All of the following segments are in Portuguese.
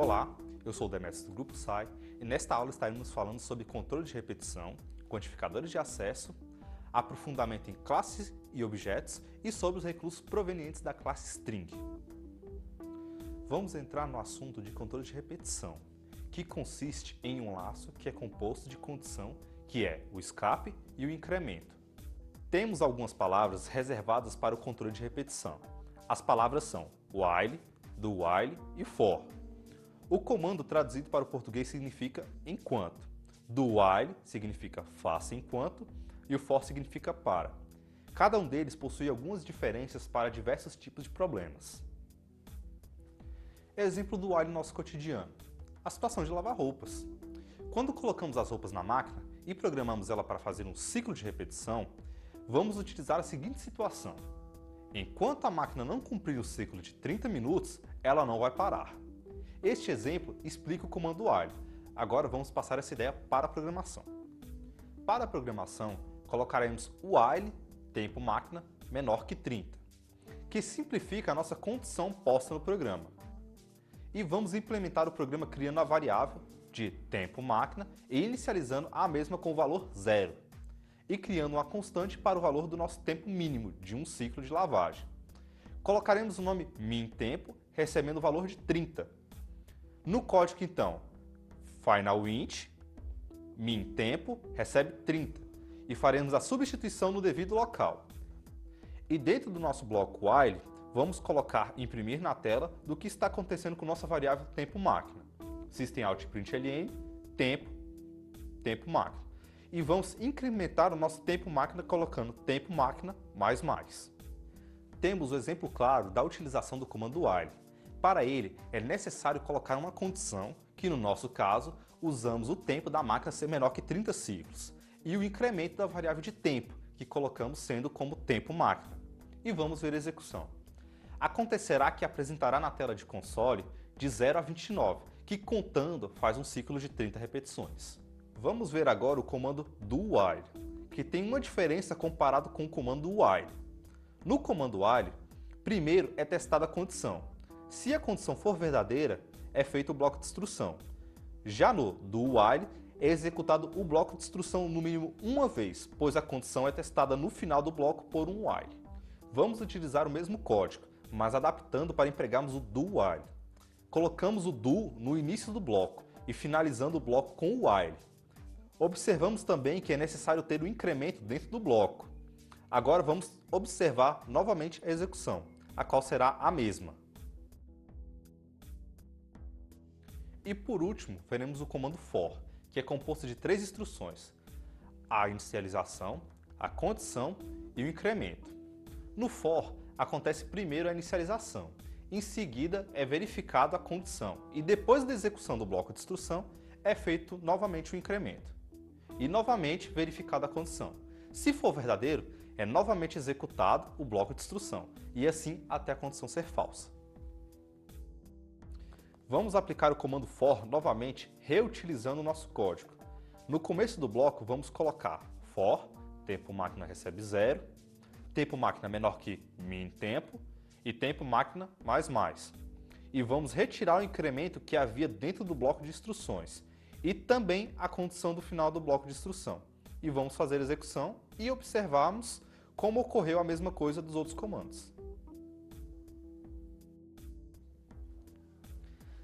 Olá, eu sou o Demetrios do Grupo SAI e nesta aula estaremos falando sobre controle de repetição, quantificadores de acesso, aprofundamento em classes e objetos e sobre os recursos provenientes da classe string. Vamos entrar no assunto de controle de repetição, que consiste em um laço que é composto de condição, que é o escape e o incremento. Temos algumas palavras reservadas para o controle de repetição. As palavras são while, do while e for. O comando traduzido para o português significa enquanto. Do while significa faça enquanto e o for significa para. Cada um deles possui algumas diferenças para diversos tipos de problemas. Exemplo do while no nosso cotidiano. A situação de lavar roupas. Quando colocamos as roupas na máquina e programamos ela para fazer um ciclo de repetição, vamos utilizar a seguinte situação. Enquanto a máquina não cumprir o ciclo de 30 minutos, ela não vai parar. Este exemplo explica o comando while. Agora vamos passar essa ideia para a programação. Para a programação, colocaremos while, tempo máquina, menor que 30, que simplifica a nossa condição posta no programa. E vamos implementar o programa criando a variável de tempo máquina e inicializando a mesma com o valor 0. E criando uma constante para o valor do nosso tempo mínimo de um ciclo de lavagem. Colocaremos o nome minTempo, recebendo o valor de 30. No código, então, finalInt, minTempo, recebe 30. E faremos a substituição no devido local. E dentro do nosso bloco while, vamos colocar imprimir na tela do que está acontecendo com nossa variável tempo máquina. Systemout.println, tempo máquina. E vamos incrementar o nosso tempo máquina colocando tempo máquina mais. Temos o exemplo claro da utilização do comando while. Para ele, é necessário colocar uma condição, que no nosso caso, usamos o tempo da máquina ser menor que 30 ciclos, e o incremento da variável de tempo, que colocamos sendo como tempo máquina. E vamos ver a execução. Acontecerá que apresentará na tela de console de 0 a 29, que contando faz um ciclo de 30 repetições. Vamos ver agora o comando do while, que tem uma diferença comparado com o comando while. No comando while, primeiro é testada a condição. Se a condição for verdadeira, é feito o bloco de instrução. Já no do while, é executado o bloco de instrução no mínimo uma vez, pois a condição é testada no final do bloco por um while. Vamos utilizar o mesmo código, mas adaptando para empregarmos o do while. Colocamos o do no início do bloco e finalizando o bloco com o while. Observamos também que é necessário ter o incremento dentro do bloco. Agora vamos observar novamente a execução, a qual será a mesma. E por último, veremos o comando for, que é composto de 3 instruções: a inicialização, a condição e o incremento. No for, acontece primeiro a inicialização, em seguida é verificada a condição e depois da execução do bloco de instrução é feito novamente o incremento. E novamente verificada a condição. Se for verdadeiro, é novamente executado o bloco de instrução, e assim até a condição ser falsa. Vamos aplicar o comando for novamente, reutilizando o nosso código. No começo do bloco, vamos colocar for, tempo máquina recebe 0, tempo máquina menor que minTempo e tempo máquina mais. E vamos retirar o incremento que havia dentro do bloco de instruções e também a condição do final do bloco de instrução. E vamos fazer a execução e observarmos como ocorreu a mesma coisa dos outros comandos.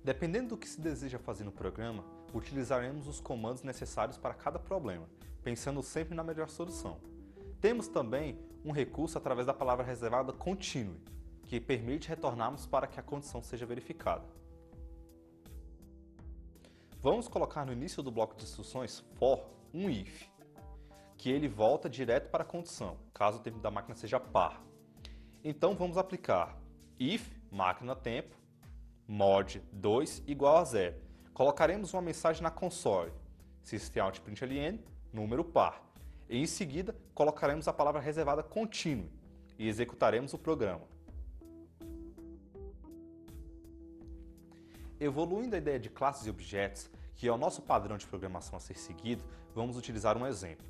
Dependendo do que se deseja fazer no programa, utilizaremos os comandos necessários para cada problema, pensando sempre na melhor solução. Temos também um recurso através da palavra reservada continue, que permite retornarmos para que a condição seja verificada. Vamos colocar no início do bloco de instruções for um if, que ele volta direto para a condição, caso o tempo da máquina seja par. Então vamos aplicar if máquina tempo mod 2 igual a 0. Colocaremos uma mensagem na console, systemout.println, número par. E em seguida colocaremos a palavra reservada continue e executaremos o programa. Evoluindo a ideia de classes e objetos, que é o nosso padrão de programação a ser seguido, vamos utilizar um exemplo.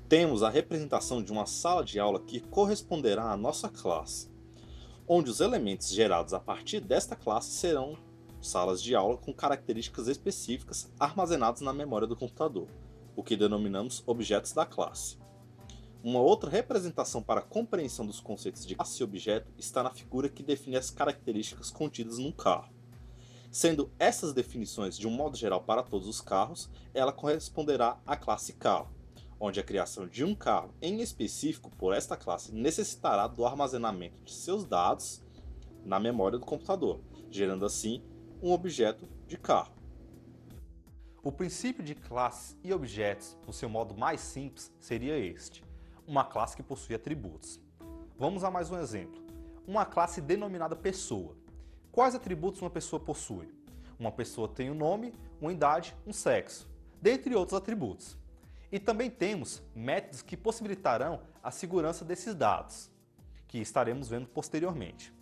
Temos a representação de uma sala de aula que corresponderá à nossa classe, onde os elementos gerados a partir desta classe serão salas de aula com características específicas armazenadas na memória do computador, o que denominamos objetos da classe. Uma outra representação para a compreensão dos conceitos de classe e objeto está na figura que define as características contidas num carro. Sendo essas definições de um modo geral para todos os carros, ela corresponderá à classe carro, onde a criação de um carro em específico por esta classe necessitará do armazenamento de seus dados na memória do computador, gerando assim um objeto de carro. O princípio de classes e objetos, no seu modo mais simples, seria este: uma classe que possui atributos. Vamos a mais um exemplo. Uma classe denominada pessoa. Quais atributos uma pessoa possui? Uma pessoa tem um nome, uma idade, um sexo, dentre outros atributos. E também temos métodos que possibilitarão a segurança desses dados, que estaremos vendo posteriormente.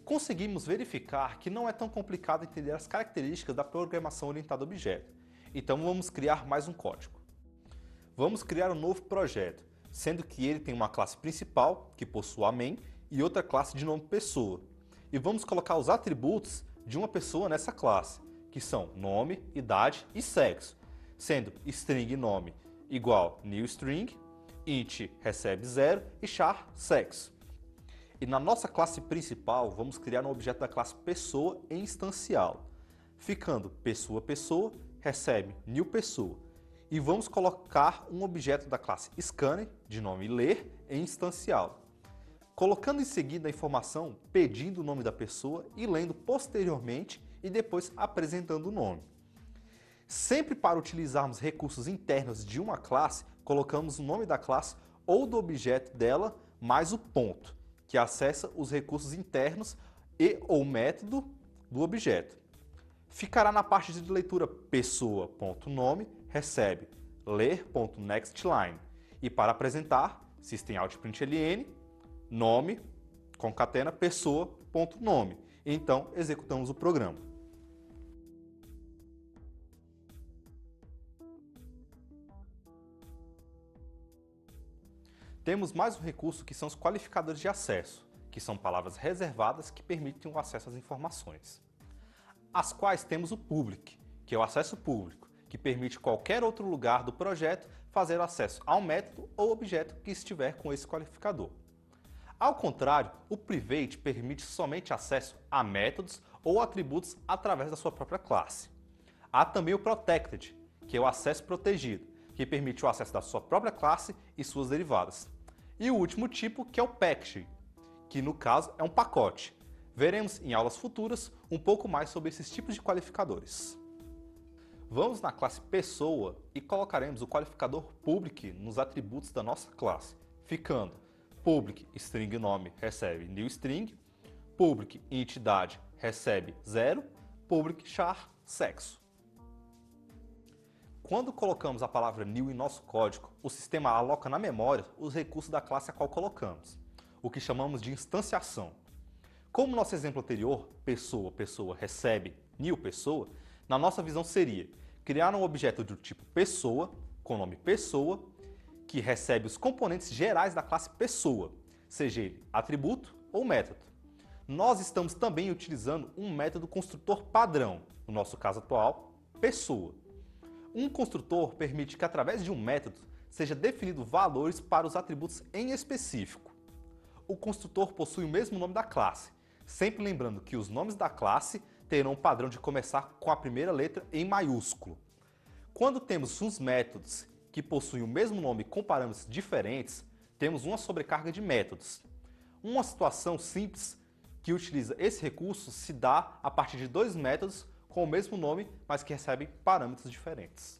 Conseguimos verificar que não é tão complicado entender as características da programação orientada a objeto. Então vamos criar mais um código. Vamos criar um novo projeto, sendo que ele tem uma classe principal, que possui a main, e outra classe de nome pessoa. E vamos colocar os atributos de uma pessoa nessa classe, que são nome, idade e sexo, sendo string nome igual new string, int recebe 0 e char sexo. E na nossa classe principal, vamos criar um objeto da classe pessoa e instanciá-lo, ficando pessoa recebe new pessoa. E vamos colocar um objeto da classe scanner, de nome ler, e instanciá-lo, colocando em seguida a informação pedindo o nome da pessoa e lendo posteriormente e depois apresentando o nome. Sempre para utilizarmos recursos internos de uma classe, colocamos o nome da classe ou do objeto dela mais o ponto, que acessa os recursos internos e ou método do objeto. Ficará na parte de leitura pessoa.nome recebe ler.nextLine e para apresentar systemout.println nome concatena pessoa.nome. Então executamos o programa. Temos mais um recurso que são os qualificadores de acesso, que são palavras reservadas que permitem o acesso às informações. As quais temos o public, que é o acesso público, que permite qualquer outro lugar do projeto fazer acesso ao método ou objeto que estiver com esse qualificador. Ao contrário, o private permite somente acesso a métodos ou atributos através da sua própria classe. Há também o protected, que é o acesso protegido, que permite o acesso da sua própria classe e suas derivadas. E o último tipo, que é o package, que no caso é um pacote. Veremos em aulas futuras um pouco mais sobre esses tipos de qualificadores. Vamos na classe pessoa e colocaremos o qualificador public nos atributos da nossa classe, ficando public string nome recebe new string, public int idade recebe 0, public char sexo. Quando colocamos a palavra new em nosso código, o sistema aloca na memória os recursos da classe a qual colocamos, o que chamamos de instanciação. Como no nosso exemplo anterior, pessoa recebe new pessoa, na nossa visão seria criar um objeto do tipo pessoa, com o nome pessoa, que recebe os componentes gerais da classe pessoa, seja ele atributo ou método. Nós estamos também utilizando um método construtor padrão, no nosso caso atual, pessoa. Um construtor permite que através de um método seja definido valores para os atributos em específico. O construtor possui o mesmo nome da classe, sempre lembrando que os nomes da classe terão o padrão de começar com a primeira letra em maiúsculo. Quando temos uns métodos que possuem o mesmo nome com parâmetros diferentes, temos uma sobrecarga de métodos. Uma situação simples que utiliza esse recurso se dá a partir de dois métodos com o mesmo nome, mas que recebem parâmetros diferentes.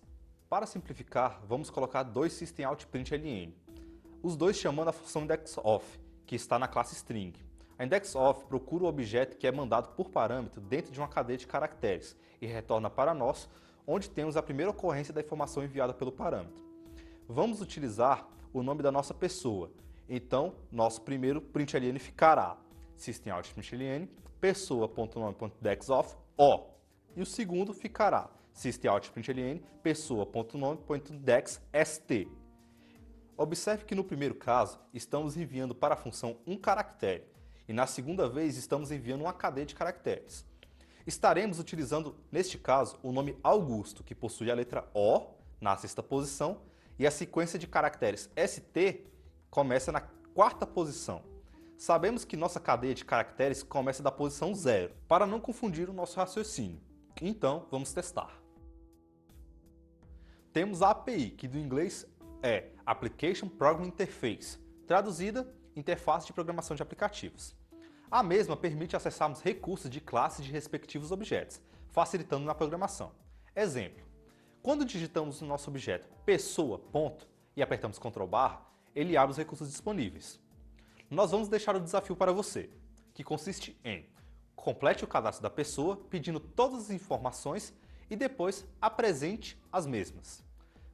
Para simplificar, vamos colocar dois systemout.println, os dois chamando a função indexOf, que está na classe string. A indexOf procura o objeto que é mandado por parâmetro dentro de uma cadeia de caracteres e retorna para nós, onde temos a primeira ocorrência da informação enviada pelo parâmetro. Vamos utilizar o nome da nossa pessoa, então nosso primeiro println ficará systemout.println pessoa.nome.indexOf o, e o segundo ficará systemout.println pessoa.nome.indexst. Observe que no primeiro caso estamos enviando para a função um caractere e na segunda vez estamos enviando uma cadeia de caracteres. Estaremos utilizando, neste caso, o nome Augusto, que possui a letra O na sexta posição e a sequência de caracteres ST começa na quarta posição. Sabemos que nossa cadeia de caracteres começa da posição 0, para não confundir o nosso raciocínio. Então, vamos testar. Temos a API, que do inglês é Application Programming Interface, traduzida, interface de programação de aplicativos. A mesma permite acessarmos recursos de classes de respectivos objetos, facilitando na programação. Exemplo: quando digitamos no nosso objeto pessoa, ponto, e apertamos Ctrl+, ele abre os recursos disponíveis. Nós vamos deixar o desafio para você, que consiste em complete o cadastro da pessoa pedindo todas as informações e depois apresente as mesmas.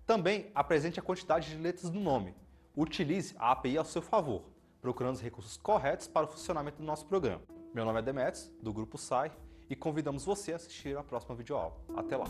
Também apresente a quantidade de letras do nome. Utilize a API ao seu favor, procurando os recursos corretos para o funcionamento do nosso programa. Meu nome é Demetrios, do Grupo SAI, e convidamos você a assistir a próxima videoaula. Até lá!